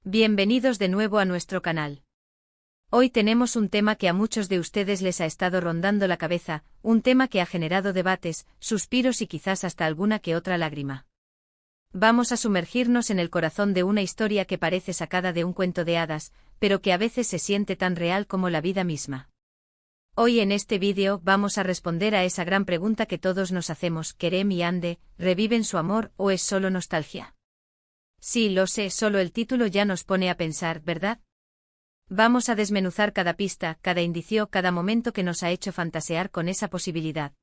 Bienvenidos de nuevo a nuestro canal. Hoy tenemos un tema que a muchos de ustedes les ha estado rondando la cabeza, un tema que ha generado debates, suspiros y quizás hasta alguna que otra lágrima. Vamos a sumergirnos en el corazón de una historia que parece sacada de un cuento de hadas, pero que a veces se siente tan real como la vida misma. Hoy en este vídeo vamos a responder a esa gran pregunta que todos nos hacemos: ¿Kerem y Ande reviven su amor o es solo nostalgia? Sí, lo sé, solo el título ya nos pone a pensar, ¿verdad? Vamos a desmenuzar cada pista, cada indicio, cada momento que nos ha hecho fantasear con esa posibilidad.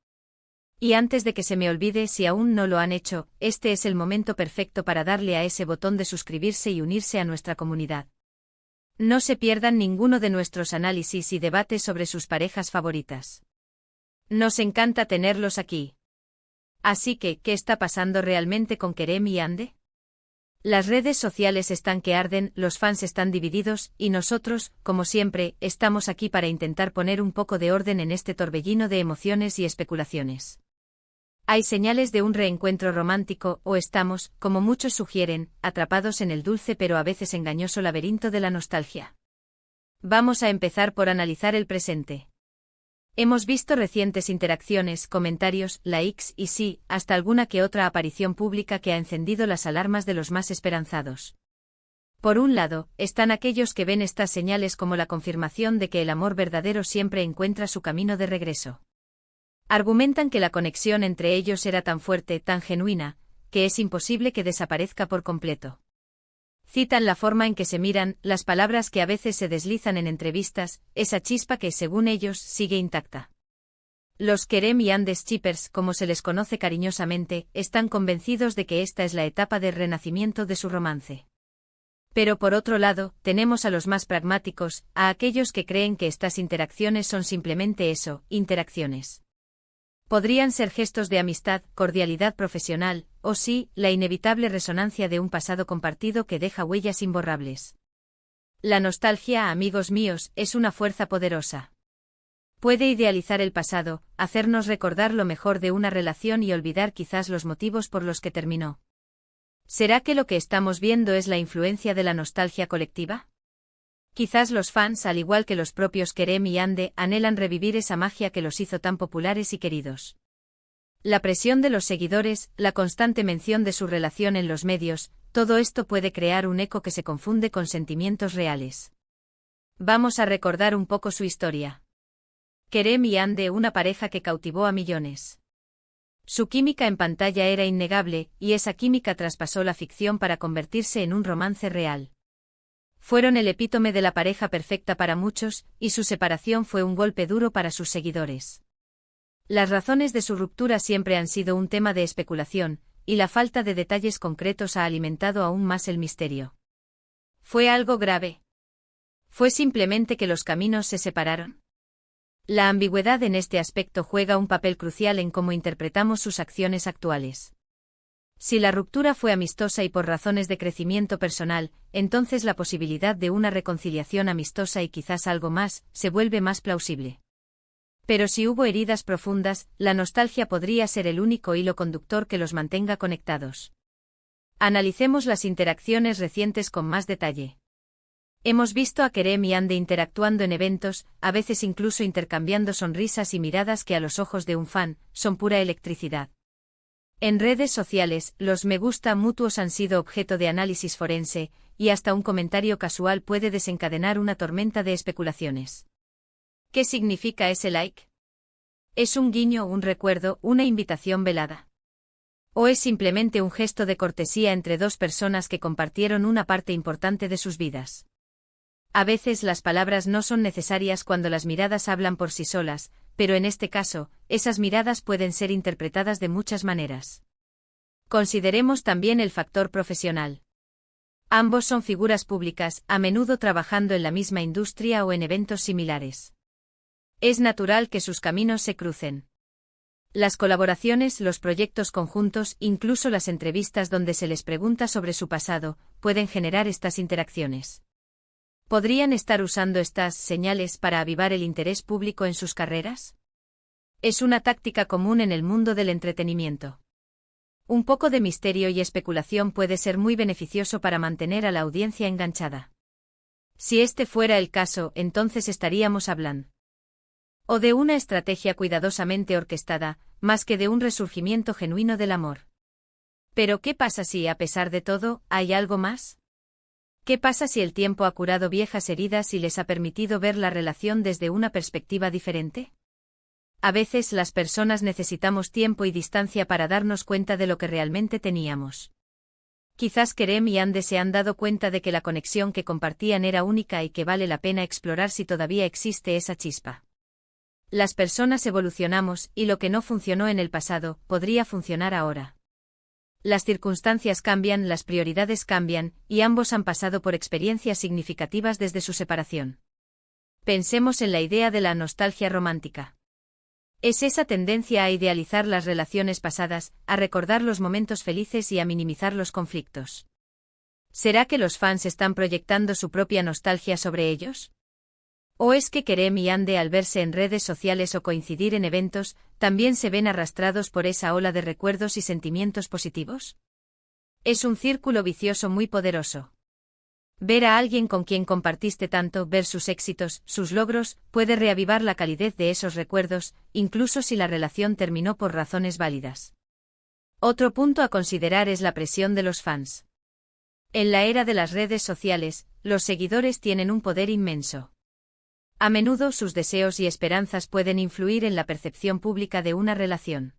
Y antes de que se me olvide, si aún no lo han hecho, este es el momento perfecto para darle a ese botón de suscribirse y unirse a nuestra comunidad. No se pierdan ninguno de nuestros análisis y debates sobre sus parejas favoritas. Nos encanta tenerlos aquí. Así que, ¿qué está pasando realmente con Kerem y Ande? Las redes sociales están que arden, los fans están divididos, y nosotros, como siempre, estamos aquí para intentar poner un poco de orden en este torbellino de emociones y especulaciones. ¿Hay señales de un reencuentro romántico, o estamos, como muchos sugieren, atrapados en el dulce pero a veces engañoso laberinto de la nostalgia? Vamos a empezar por analizar el presente. Hemos visto recientes interacciones, comentarios, likes y sí, hasta alguna que otra aparición pública que ha encendido las alarmas de los más esperanzados. Por un lado, están aquellos que ven estas señales como la confirmación de que el amor verdadero siempre encuentra su camino de regreso. Argumentan que la conexión entre ellos era tan fuerte, tan genuina, que es imposible que desaparezca por completo. Citan la forma en que se miran, las palabras que a veces se deslizan en entrevistas, esa chispa que, según ellos, sigue intacta. Los Kerem y Ande Shippers, como se les conoce cariñosamente, están convencidos de que esta es la etapa de renacimiento de su romance. Pero por otro lado, tenemos a los más pragmáticos, a aquellos que creen que estas interacciones son simplemente eso, interacciones. Podrían ser gestos de amistad, cordialidad profesional, o sí, la inevitable resonancia de un pasado compartido que deja huellas imborrables. La nostalgia, amigos míos, es una fuerza poderosa. Puede idealizar el pasado, hacernos recordar lo mejor de una relación y olvidar quizás los motivos por los que terminó. ¿Será que lo que estamos viendo es la influencia de la nostalgia colectiva? Quizás los fans, al igual que los propios Kerem y Ande, anhelan revivir esa magia que los hizo tan populares y queridos. La presión de los seguidores, la constante mención de su relación en los medios, todo esto puede crear un eco que se confunde con sentimientos reales. Vamos a recordar un poco su historia. Kerem y Ande, una pareja que cautivó a millones. Su química en pantalla era innegable, y esa química traspasó la ficción para convertirse en un romance real. Fueron el epítome de la pareja perfecta para muchos, y su separación fue un golpe duro para sus seguidores. Las razones de su ruptura siempre han sido un tema de especulación, y la falta de detalles concretos ha alimentado aún más el misterio. ¿Fue algo grave? ¿Fue simplemente que los caminos se separaron? La ambigüedad en este aspecto juega un papel crucial en cómo interpretamos sus acciones actuales. Si la ruptura fue amistosa y por razones de crecimiento personal, entonces la posibilidad de una reconciliación amistosa y quizás algo más, se vuelve más plausible. Pero si hubo heridas profundas, la nostalgia podría ser el único hilo conductor que los mantenga conectados. Analicemos las interacciones recientes con más detalle. Hemos visto a Kerem y Ande interactuando en eventos, a veces incluso intercambiando sonrisas y miradas que a los ojos de un fan, son pura electricidad. En redes sociales, los me gusta mutuos han sido objeto de análisis forense, y hasta un comentario casual puede desencadenar una tormenta de especulaciones. ¿Qué significa ese like? ¿Es un guiño, un recuerdo, una invitación velada? ¿O es simplemente un gesto de cortesía entre dos personas que compartieron una parte importante de sus vidas? A veces las palabras no son necesarias cuando las miradas hablan por sí solas, pero en este caso, esas miradas pueden ser interpretadas de muchas maneras. Consideremos también el factor profesional. Ambos son figuras públicas, a menudo trabajando en la misma industria o en eventos similares. Es natural que sus caminos se crucen. Las colaboraciones, los proyectos conjuntos, incluso las entrevistas donde se les pregunta sobre su pasado, pueden generar estas interacciones. ¿Podrían estar usando estas señales para avivar el interés público en sus carreras? Es una táctica común en el mundo del entretenimiento. Un poco de misterio y especulación puede ser muy beneficioso para mantener a la audiencia enganchada. Si este fuera el caso, entonces estaríamos hablando o de una estrategia cuidadosamente orquestada, más que de un resurgimiento genuino del amor. Pero ¿qué pasa si, a pesar de todo, hay algo más? ¿Qué pasa si el tiempo ha curado viejas heridas y les ha permitido ver la relación desde una perspectiva diferente? A veces las personas necesitamos tiempo y distancia para darnos cuenta de lo que realmente teníamos. Quizás Kerem y Ande se han dado cuenta de que la conexión que compartían era única y que vale la pena explorar si todavía existe esa chispa. Las personas evolucionamos y lo que no funcionó en el pasado podría funcionar ahora. Las circunstancias cambian, las prioridades cambian, y ambos han pasado por experiencias significativas desde su separación. Pensemos en la idea de la nostalgia romántica. Es esa tendencia a idealizar las relaciones pasadas, a recordar los momentos felices y a minimizar los conflictos. ¿Será que los fans están proyectando su propia nostalgia sobre ellos? ¿O es que Kerem y Ande, al verse en redes sociales o coincidir en eventos, también se ven arrastrados por esa ola de recuerdos y sentimientos positivos? Es un círculo vicioso muy poderoso. Ver a alguien con quien compartiste tanto, ver sus éxitos, sus logros, puede reavivar la calidez de esos recuerdos, incluso si la relación terminó por razones válidas. Otro punto a considerar es la presión de los fans. En la era de las redes sociales, los seguidores tienen un poder inmenso. A menudo sus deseos y esperanzas pueden influir en la percepción pública de una relación.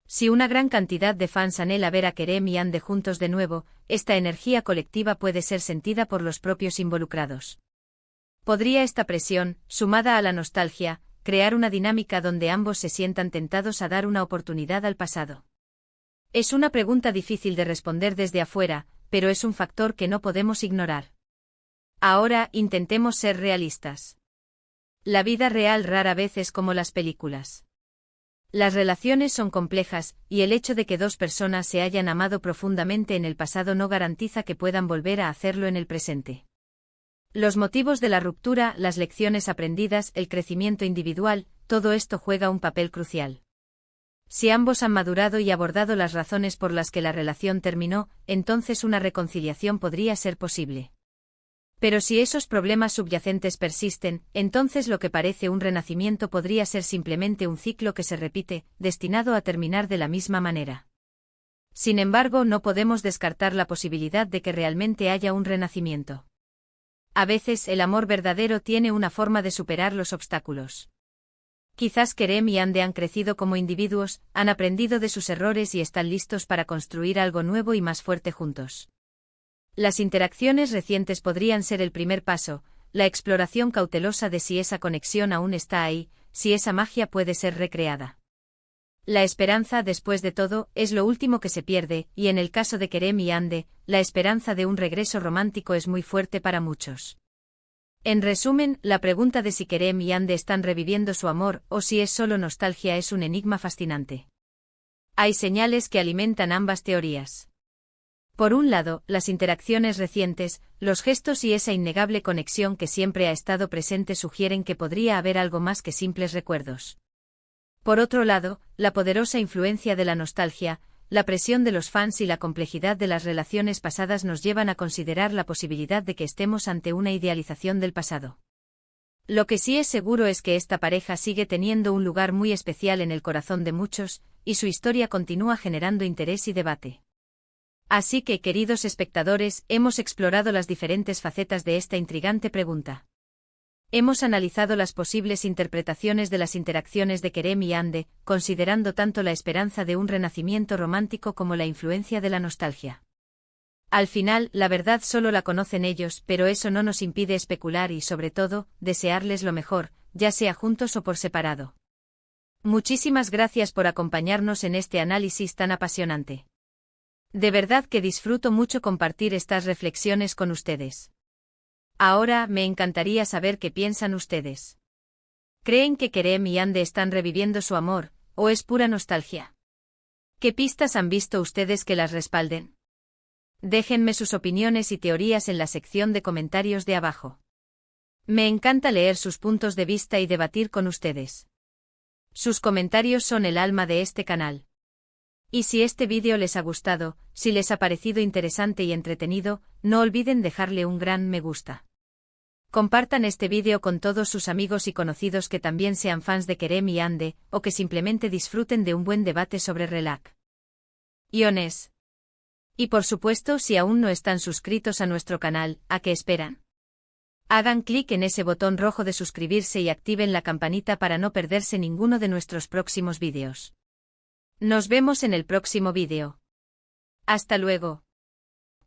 Si una gran cantidad de fans anhela ver a Kerem y Ande juntos de nuevo, esta energía colectiva puede ser sentida por los propios involucrados. ¿Podría esta presión, sumada a la nostalgia, crear una dinámica donde ambos se sientan tentados a dar una oportunidad al pasado? Es una pregunta difícil de responder desde afuera, pero es un factor que no podemos ignorar. Ahora, intentemos ser realistas. La vida real rara vez es como las películas. Las relaciones son complejas, y el hecho de que dos personas se hayan amado profundamente en el pasado no garantiza que puedan volver a hacerlo en el presente. Los motivos de la ruptura, las lecciones aprendidas, el crecimiento individual, todo esto juega un papel crucial. Si ambos han madurado y abordado las razones por las que la relación terminó, entonces una reconciliación podría ser posible. Pero si esos problemas subyacentes persisten, entonces lo que parece un renacimiento podría ser simplemente un ciclo que se repite, destinado a terminar de la misma manera. Sin embargo, no podemos descartar la posibilidad de que realmente haya un renacimiento. A veces el amor verdadero tiene una forma de superar los obstáculos. Quizás Kerem y Ande han crecido como individuos, han aprendido de sus errores y están listos para construir algo nuevo y más fuerte juntos. Las interacciones recientes podrían ser el primer paso, la exploración cautelosa de si esa conexión aún está ahí, si esa magia puede ser recreada. La esperanza, después de todo, es lo último que se pierde, y en el caso de Kerem y Ande, la esperanza de un regreso romántico es muy fuerte para muchos. En resumen, la pregunta de si Kerem y Ande están reviviendo su amor o si es solo nostalgia es un enigma fascinante. Hay señales que alimentan ambas teorías. Por un lado, las interacciones recientes, los gestos y esa innegable conexión que siempre ha estado presente sugieren que podría haber algo más que simples recuerdos. Por otro lado, la poderosa influencia de la nostalgia, la presión de los fans y la complejidad de las relaciones pasadas nos llevan a considerar la posibilidad de que estemos ante una idealización del pasado. Lo que sí es seguro es que esta pareja sigue teniendo un lugar muy especial en el corazón de muchos, y su historia continúa generando interés y debate. Así que, queridos espectadores, hemos explorado las diferentes facetas de esta intrigante pregunta. Hemos analizado las posibles interpretaciones de las interacciones de Kerem y Ande, considerando tanto la esperanza de un renacimiento romántico como la influencia de la nostalgia. Al final, la verdad solo la conocen ellos, pero eso no nos impide especular y, sobre todo, desearles lo mejor, ya sea juntos o por separado. Muchísimas gracias por acompañarnos en este análisis tan apasionante. De verdad que disfruto mucho compartir estas reflexiones con ustedes. Ahora, me encantaría saber qué piensan ustedes. ¿Creen que Kerem y Ande están reviviendo su amor, o es pura nostalgia? ¿Qué pistas han visto ustedes que las respalden? Déjenme sus opiniones y teorías en la sección de comentarios de abajo. Me encanta leer sus puntos de vista y debatir con ustedes. Sus comentarios son el alma de este canal. Y si este vídeo les ha gustado, si les ha parecido interesante y entretenido, no olviden dejarle un gran me gusta. Compartan este vídeo con todos sus amigos y conocidos que también sean fans de Kerem y Ande, o que simplemente disfruten de un buen debate sobre relaciones. Y por supuesto, si aún no están suscritos a nuestro canal, ¿a qué esperan? Hagan clic en ese botón rojo de suscribirse y activen la campanita para no perderse ninguno de nuestros próximos vídeos. Nos vemos en el próximo vídeo. Hasta luego.